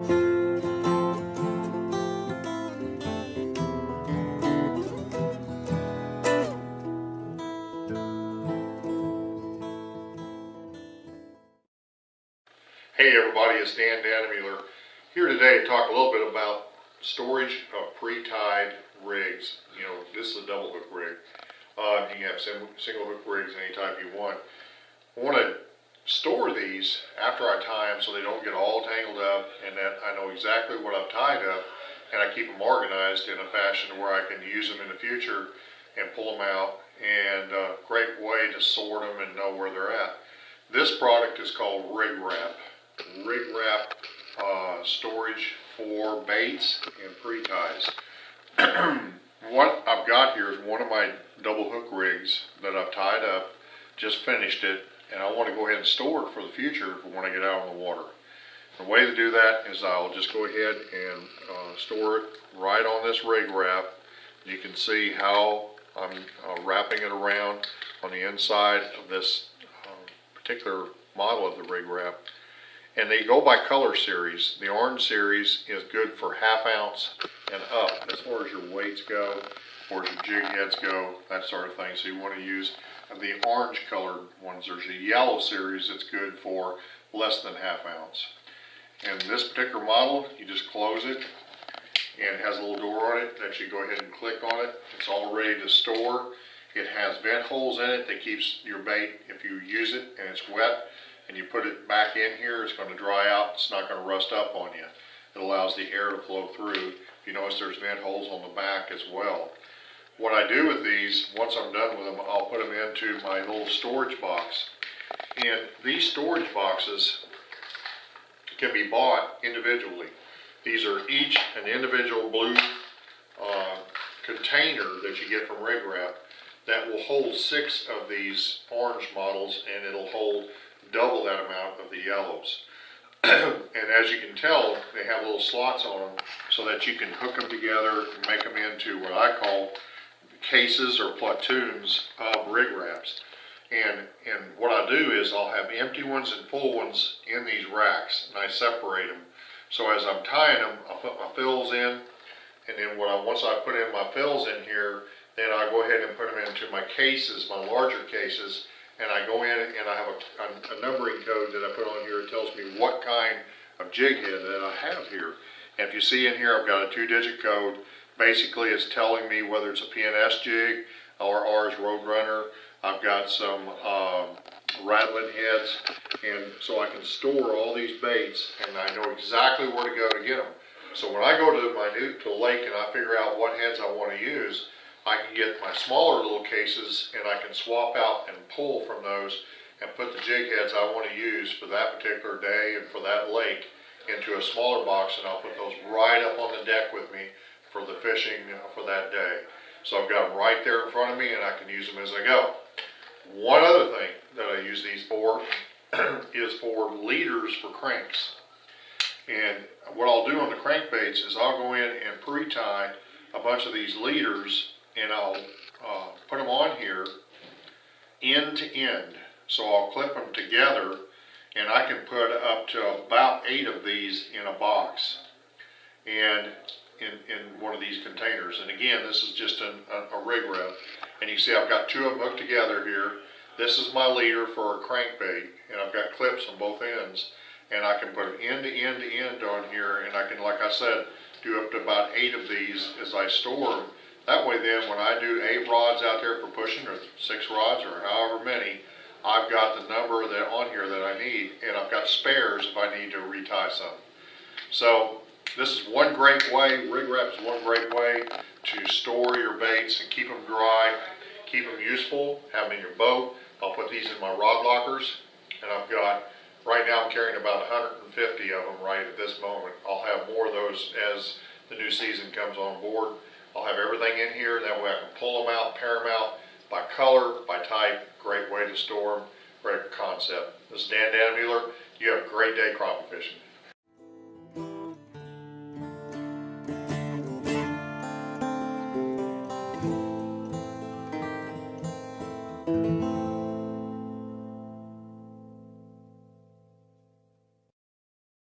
Hey everybody, it's Dan Dannenmueller here today to talk a little bit about storage of pre-tied rigs. You know, this is a double hook rig. You can have single hook rigs any type you want. I want to store these after I tie them so they don't get all tangled up, and that I know exactly what I've tied up, and I keep them organized in a fashion where I can use them in the future and pull them out, and a great way to sort them and know where they're at. This product is called Rig Wrap. Rig Wrap storage for baits and pre-ties. What I've got here is one of my double hook rigs that I've tied up, just finished it, and I want to go ahead and store it for the future for when I get out on the water. The way to do that is I'll just go ahead and store it right on this rig wrap. You can see how I'm wrapping it around on the inside of this particular model of the rig wrap. And they go by color series. The orange series is good for 1/2 ounce and up as far as your weights go, as far as your jig heads go, that sort of thing. So you want to use the orange colored ones. There's a yellow series that's good for less than 1/2 ounce. And this particular model, you just close it, and it has a little door on it that you go ahead and click on it. It's all ready to store. It has vent holes in it that keeps your bait, if you use it and it's wet, and you put it back in here, it's going to dry out. It's not going to rust up on you. It allows the air to flow through. If you notice, there's vent holes on the back as well. What I do with these, once I'm done with them, I'll put them into my little storage box. And these storage boxes can be bought individually. These are each an individual blue container that you get from Rig Wrap that will hold 6 of these orange models, and it'll hold double that amount of the yellows. And as you can tell, they have little slots on them so that you can hook them together and make them into what I call cases or platoons of rig wraps. And what I do is I'll have empty ones and full ones in these racks, and I separate them. So as I'm tying them, I'll put my fills in, and then once I put in my fills in here, then I go ahead and put them into my cases, my larger cases. And I go in and I have a numbering code that I put on here. It tells me what kind of jig head that I have here. And if you see in here, I've got a 2-digit code. Basically, it's telling me whether it's a PNS jig or ours Roadrunner. I've got some rattling heads, and so I can store all these baits, and I know exactly where to go to get them. So when I go to the lake and I figure out what heads I want to use, I can get my smaller little cases and I can swap out and pull from those and put the jig heads I want to use for that particular day and for that lake into a smaller box, and I'll put those right up on the deck with me for the fishing for that day. So I've got them right there in front of me and I can use them as I go. One other thing that I use these for is for leaders for cranks. And what I'll do on the crankbaits is I'll go in and pre-tie a bunch of these leaders, and I'll put them on here end to end. So I'll clip them together, and I can put up to about 8 of these in a box and in one of these containers. And again, this is just a rig wrap, and you see I've got 2 of them hooked together here. This is my leader for a crankbait, and I've got clips on both ends, and I can put them end to end to end on here, and I can, like I said, do up to about 8 of these as I store them. That way then, when I do 8 rods out there for pushing, or 6 rods, or however many, I've got the number that on here that I need, and I've got spares if I need to retie some. So this is one great way, Rig Wrap is one great way to store your baits and keep them dry, keep them useful, have them in your boat. I'll put these in my rod lockers, and I've got, right now I'm carrying about 150 of them right at this moment. I'll have more of those as the new season comes on board. I'll have everything in here, that way I can pull them out, pair them out by color, by type. Great way to store them, great concept. This is Dan Dannenmueller. You have a great day crappie fishing.